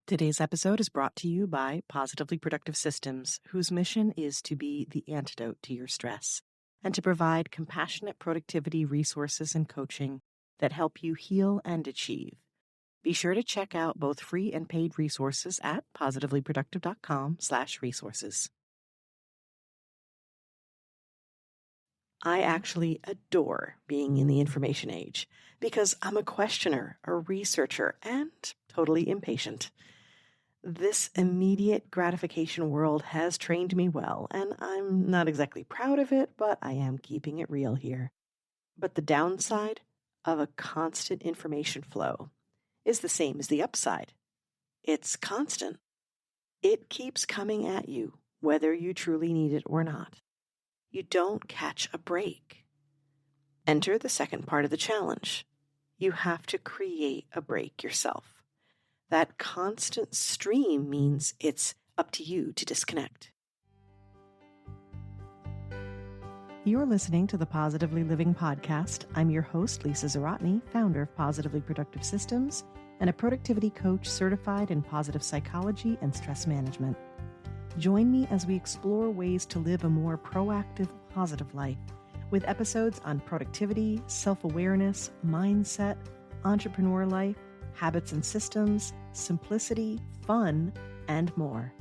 Today's episode is brought to you by Positively Productive Systems, whose mission is to be the antidote to your stress and to provide compassionate productivity resources and coaching that help you heal and achieve. Be sure to check out both free and paid resources at positivelyproductive.com/resources. I actually adore being in the information age because I'm a questioner, a researcher, and totally impatient. This immediate gratification world has trained me well, and I'm not exactly proud of it, but I am keeping it real here. But the downside of a constant information flow is the same as the upside. It's constant. It keeps coming at you, whether you truly need it or not. You don't catch a break. Enter the second part of the challenge. You have to create a break yourself. That constant stream means it's up to you to disconnect. You're listening to the Positively Living Podcast. I'm your host, Lisa Zaratny, founder of Positively Productive Systems and a productivity coach certified in positive psychology and stress management. Join me as we explore ways to live a more proactive, positive life with episodes on productivity, self-awareness, mindset, entrepreneur life, habits and systems, simplicity, fun, and more.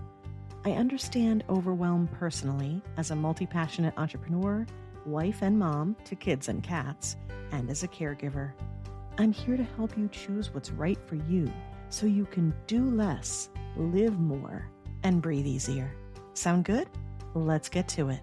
I understand overwhelm personally as a multi-passionate entrepreneur, wife and mom to kids and cats, and as a caregiver. I'm here to help you choose what's right for you so you can do less, live more, and breathe easier. Sound good? Let's get to it.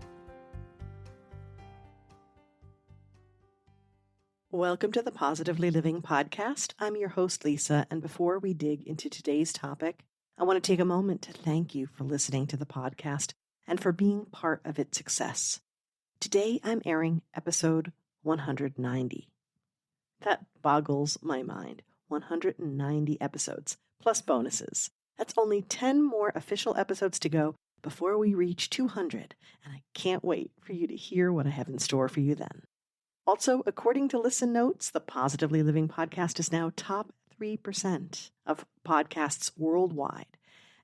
Welcome to the Positively Living Podcast. I'm your host, Lisa, and before we dig into today's topic, I want to take a moment to thank you for listening to the podcast and for being part of its success. Today, I'm airing episode 190. That boggles my mind. 190 episodes, plus bonuses. That's only 10 more official episodes to go before we reach 200, and I can't wait for you to hear what I have in store for you then. Also, according to Listen Notes, the Positively Living Podcast is now top 3% of podcasts worldwide.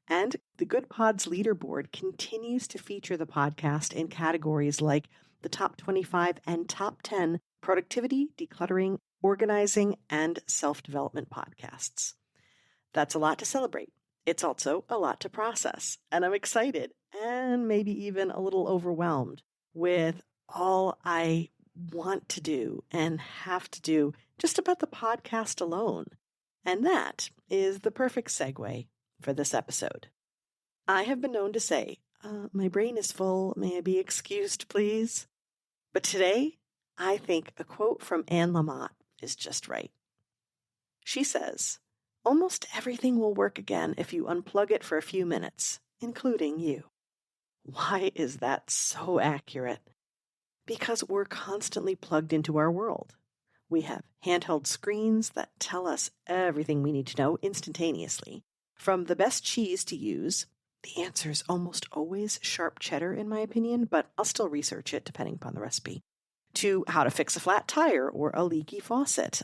And the Good Pods leaderboard continues to feature the podcast in categories like the top 25 and top 10 productivity, decluttering, organizing, and self-development podcasts. That's a lot to celebrate. It's also a lot to process. And I'm excited and maybe even a little overwhelmed with all I want to do and have to do just about the podcast alone. And that is the perfect segue for this episode. I have been known to say, my brain is full, may I be excused, please? But today, I think a quote from Anne Lamott is just right. She says, "Almost everything will work again if you unplug it for a few minutes, including you." Why is that so accurate? Because we're constantly plugged into our world. We have handheld screens that tell us everything we need to know instantaneously. From the best cheese to use, the answer is almost always sharp cheddar in my opinion, but I'll still research it depending upon the recipe, to how to fix a flat tire or a leaky faucet.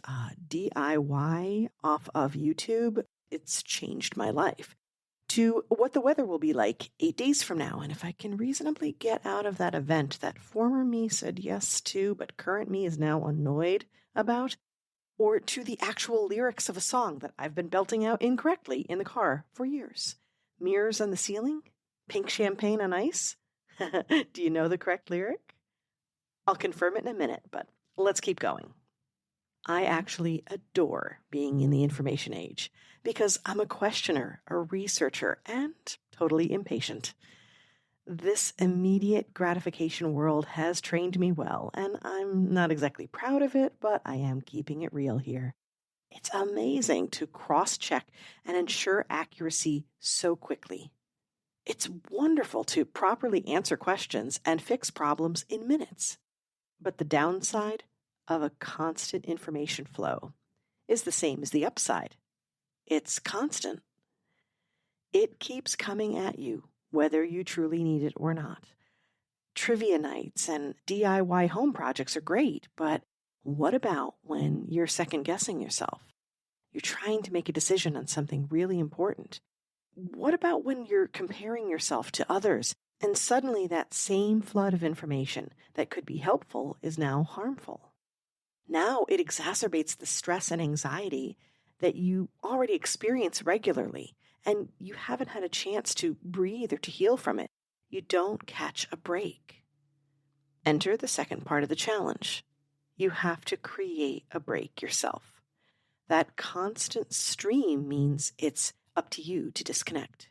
DIY off of YouTube, it's changed my life. To what the weather will be like 8 days from now, and if I can reasonably get out of that event that former me said yes to, but current me is now annoyed about, or to the actual lyrics of a song that I've been belting out incorrectly in the car for years. Mirrors on the ceiling? Pink champagne on ice? Do you know the correct lyric? I'll confirm it in a minute, but let's keep going. I actually adore being in the information age because I'm a questioner, a researcher, and totally impatient. This immediate gratification world has trained me well, and I'm not exactly proud of it, but I am keeping it real here. It's amazing to cross-check and ensure accuracy so quickly. It's wonderful to properly answer questions and fix problems in minutes. But the downside of a constant information flow is the same as the upside. It's constant. It keeps coming at you, whether you truly need it or not. Trivia nights and DIY home projects are great, but what about when you're second-guessing yourself? You're trying to make a decision on something really important. What about when you're comparing yourself to others and suddenly that same flood of information that could be helpful is now harmful? Now it exacerbates the stress and anxiety that you already experience regularly, and you haven't had a chance to breathe or to heal from it. You don't catch a break. Enter the second part of the challenge. You have to create a break yourself. That constant stream means it's up to you to disconnect.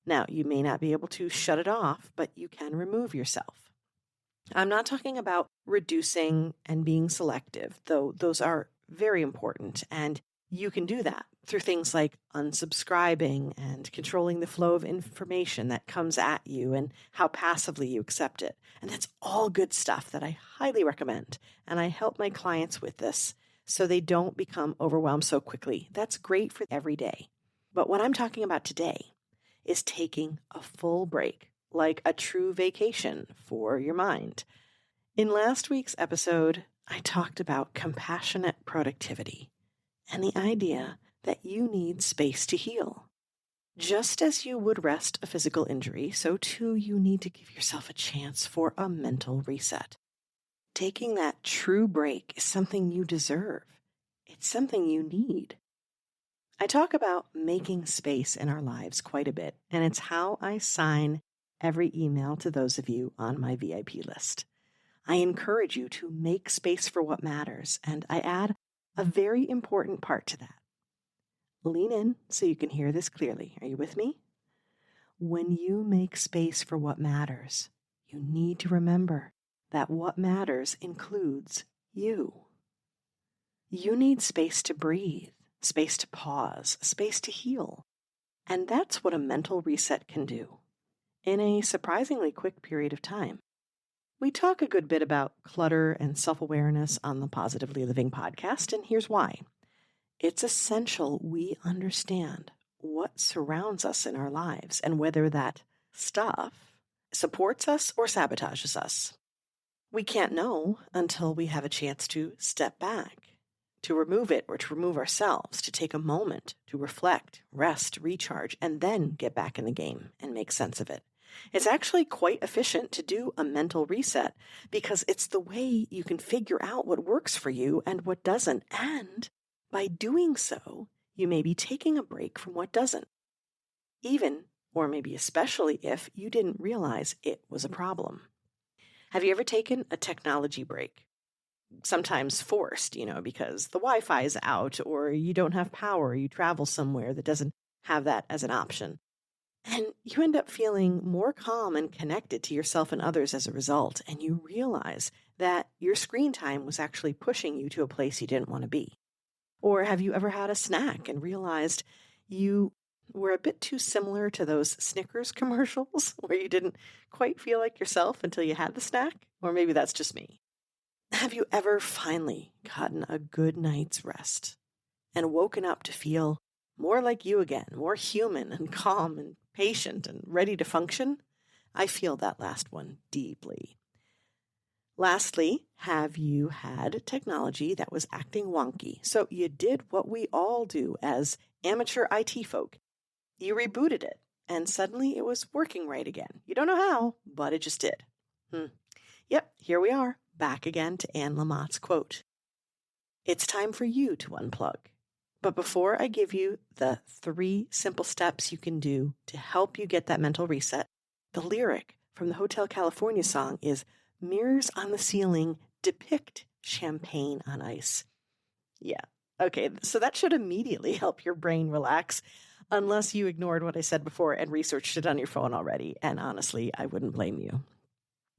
Now, you may not be able to shut it off, but you can remove yourself. I'm not talking about reducing and being selective, though those are very important, and you can do that through things like unsubscribing and controlling the flow of information that comes at you and how passively you accept it. And that's all good stuff that I highly recommend, and I help my clients with this so they don't become overwhelmed so quickly. That's great for every day. But what I'm talking about today is taking a full break, like a true vacation for your mind. In last week's episode, I talked about compassionate productivity and the idea that you need space to heal. Just as you would rest a physical injury, so too you need to give yourself a chance for a mental reset. Taking that true break is something you deserve. It's something you need. I talk about making space in our lives quite a bit, and it's how I sign every email to those of you on my VIP list. I encourage you to make space for what matters, and I add a very important part to that. Lean in so you can hear this clearly. Are you with me? When you make space for what matters, you need to remember that what matters includes you. You need space to breathe, space to pause, space to heal. And that's what a mental reset can do in a surprisingly quick period of time. We talk a good bit about clutter and self-awareness on the Positively Living podcast, and here's why. It's essential we understand what surrounds us in our lives and whether that stuff supports us or sabotages us. We can't know until we have a chance to step back, to remove it or to remove ourselves, to take a moment to reflect, rest, recharge, and then get back in the game and make sense of it. It's actually quite efficient to do a mental reset because it's the way you can figure out what works for you and what doesn't. And by doing so, you may be taking a break from what doesn't. Even, or maybe especially if you didn't realize it was a problem. Have you ever taken a technology break? Sometimes forced, because the Wi-Fi is out or you don't have power, you travel somewhere that doesn't have that as an option. And you end up feeling more calm and connected to yourself and others as a result, and you realize that your screen time was actually pushing you to a place you didn't want to be. Or have you ever had a snack and realized you were a bit too similar to those Snickers commercials where you didn't quite feel like yourself until you had the snack? Or maybe that's just me. Have you ever finally gotten a good night's rest and woken up to feel more like you again, more human and calm and patient and ready to function? I feel that last one deeply. Lastly, have you had technology that was acting wonky? So you did what we all do as amateur IT folk. You rebooted it, and suddenly it was working right again. You don't know how, but it just did. Yep, here we are, back again to Anne Lamott's quote. It's time for you to unplug. But before I give you the 3 simple steps you can do to help you get that mental reset, the lyric from the Hotel California song is, "Mirrors on the ceiling depict champagne on ice." Yeah, okay, so that should immediately help your brain relax, unless you ignored what I said before and researched it on your phone already. And honestly, I wouldn't blame you.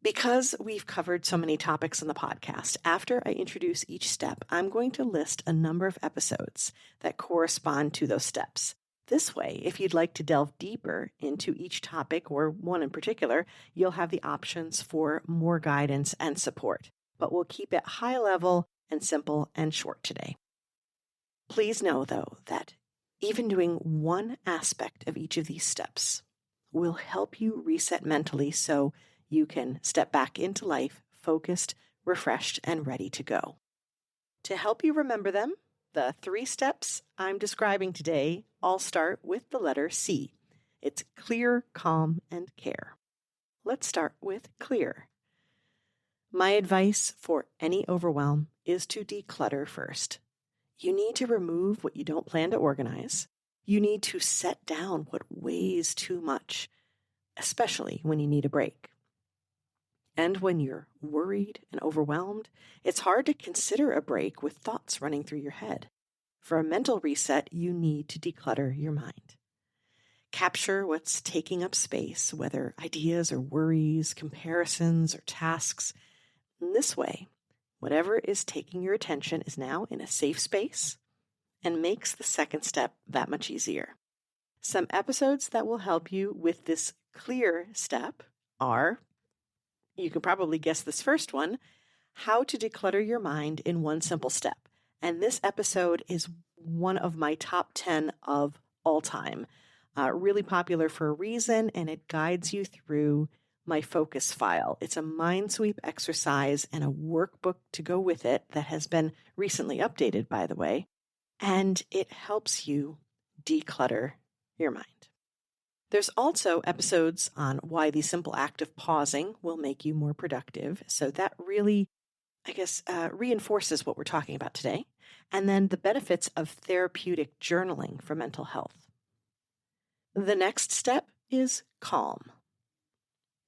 Because we've covered so many topics in the podcast, after I introduce each step, I'm going to list a number of episodes that correspond to those steps. This way, if you'd like to delve deeper into each topic or one in particular, you'll have the options for more guidance and support. But we'll keep it high level and simple and short today. Please know, though, that even doing one aspect of each of these steps will help you reset mentally so you can step back into life focused, refreshed, and ready to go. To help you remember them, the 3 steps I'm describing today all start with the letter C. It's clear, calm, and care. Let's start with clear. My advice for any overwhelm is to declutter first. You need to remove what you don't plan to organize. You need to set down what weighs too much, especially when you need a break. And when you're worried and overwhelmed, it's hard to consider a break with thoughts running through your head. For a mental reset, you need to declutter your mind. Capture what's taking up space, whether ideas or worries, comparisons or tasks. In this way, whatever is taking your attention is now in a safe space and makes the second step that much easier. Some episodes that will help you with this clear step are, you can probably guess this first one, how to declutter your mind in one simple step. And this episode is one of my top 10 of all time. Really popular for a reason, and it guides you through my focus file. It's a mind sweep exercise and a workbook to go with it that has been recently updated, by the way, and it helps you declutter your mind. There's also episodes on why the simple act of pausing will make you more productive. So that really, reinforces what we're talking about today. And then the benefits of therapeutic journaling for mental health. The next step is calm.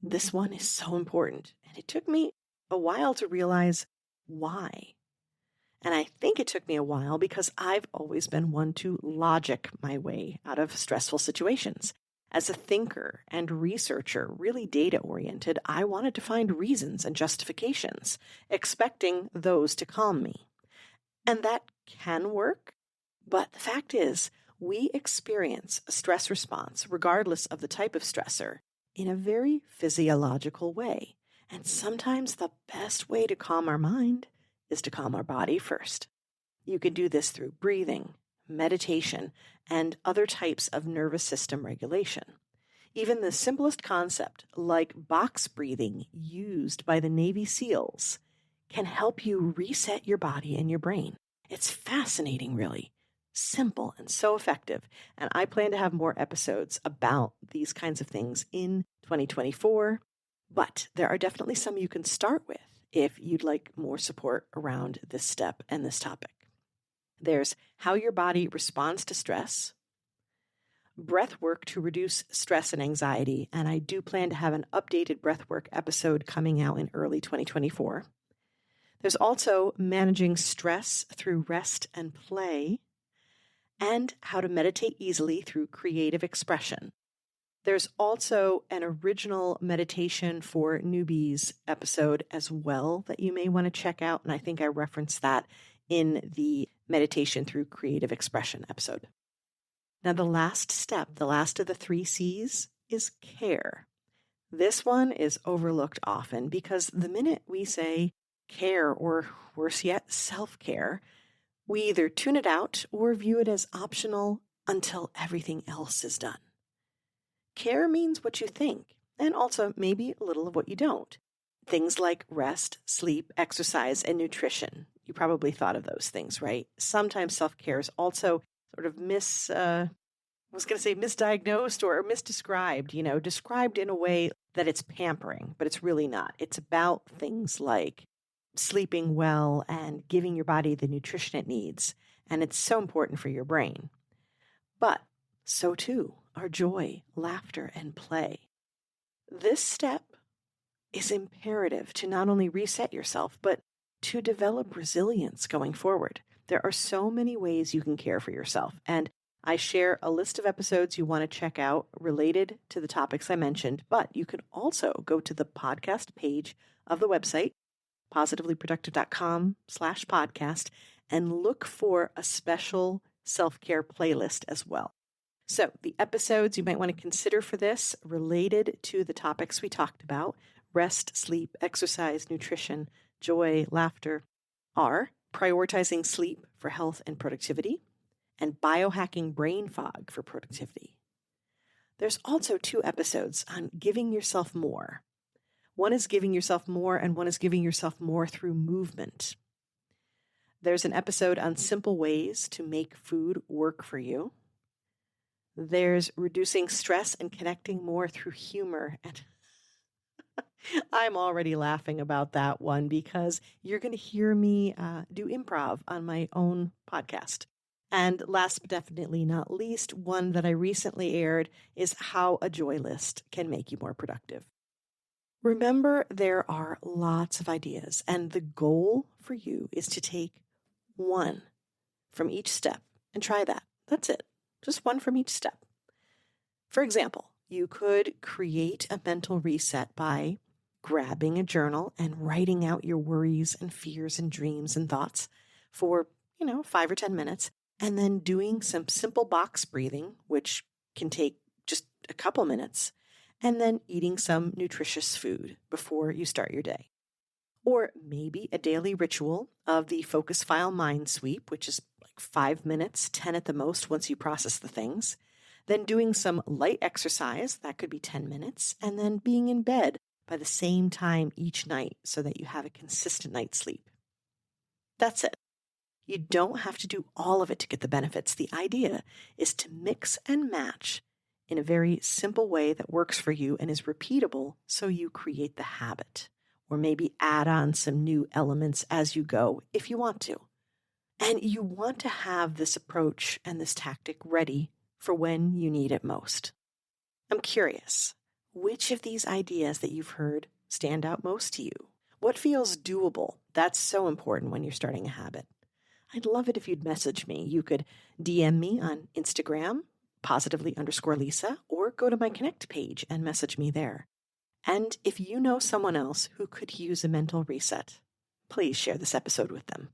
This one is so important, and it took me a while to realize why. And I think it took me a while because I've always been one to logic my way out of stressful situations. As a thinker and researcher, really data-oriented, I wanted to find reasons and justifications, expecting those to calm me. And that can work, but the fact is, we experience a stress response, regardless of the type of stressor, in a very physiological way. And sometimes the best way to calm our mind is to calm our body first. You can do this through breathing, meditation, and other types of nervous system regulation. Even the simplest concept, like box breathing used by the Navy SEALs, can help you reset your body and your brain. It's fascinating, really. Simple and so effective. And I plan to have more episodes about these kinds of things in 2024. But there are definitely some you can start with if you'd like more support around this step and this topic. There's how your body responds to stress, breath work to reduce stress and anxiety, and I do plan to have an updated breath work episode coming out in early 2024. There's also managing stress through rest and play, and how to meditate easily through creative expression. There's also an original meditation for newbies episode as well that you may want to check out, and I think I referenced that in the meditation through creative expression episode. Now, the last step, the last of the 3 C's, is care. This one is overlooked often because the minute we say care, or worse yet, self-care, we either tune it out or view it as optional until everything else is done. Care means what you think, and also maybe a little of what you don't. Things like rest, sleep, exercise, and nutrition. You probably thought of those things, right? Sometimes self-care is also sort of misdiagnosed or misdescribed, described in a way that it's pampering, but it's really not. It's about things like sleeping well and giving your body the nutrition it needs. And it's so important for your brain. But so too are joy, laughter, and play. This step is imperative to not only reset yourself, but to develop resilience going forward. There are so many ways you can care for yourself. And I share a list of episodes you want to check out related to the topics I mentioned, but you can also go to the podcast page of the website, positivelyproductive.com/podcast, and look for a special self-care playlist as well. So the episodes you might want to consider for this related to the topics we talked about, rest, sleep, exercise, nutrition, joy, laughter, are prioritizing sleep for health and productivity and biohacking brain fog for productivity. There's also 2 episodes on giving yourself more. One is giving yourself more, and one is giving yourself more through movement. There's an episode on simple ways to make food work for you. There's reducing stress and connecting more through humor. And I'm already laughing about that one because you're going to hear me do improv on my own podcast. And last but definitely not least, one that I recently aired is how a joy list can make you more productive. Remember, there are lots of ideas, and the goal for you is to take one from each step and try that. That's it. Just one from each step. For example, you could create a mental reset by grabbing a journal and writing out your worries and fears and dreams and thoughts for, 5 or 10 minutes, and then doing some simple box breathing, which can take just a couple minutes, and then eating some nutritious food before you start your day. Or maybe a daily ritual of the focus file mind sweep, which is like 5 minutes, 10 at the most once you process the things. Then doing some light exercise, that could be 10 minutes, and then being in bed by the same time each night so that you have a consistent night's sleep. That's it. You don't have to do all of it to get the benefits. The idea is to mix and match in a very simple way that works for you and is repeatable so you create the habit. Or maybe add on some new elements as you go if you want to. And you want to have this approach and this tactic ready for when you need it most. I'm curious, which of these ideas that you've heard stand out most to you? What feels doable? That's so important when you're starting a habit. I'd love it if you'd message me. You could DM me on Instagram, positively_Lisa, or go to my Connect page and message me there. And if you know someone else who could use a mental reset, please share this episode with them.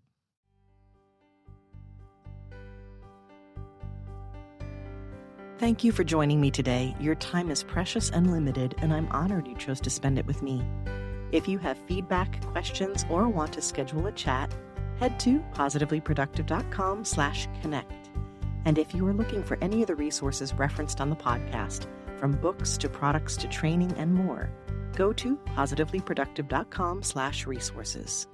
Thank you for joining me today. Your time is precious and limited, and I'm honored you chose to spend it with me. If you have feedback, questions, or want to schedule a chat, head to positivelyproductive.com/connect. And if you are looking for any of the resources referenced on the podcast, from books to products to training and more, go to positivelyproductive.com/resources.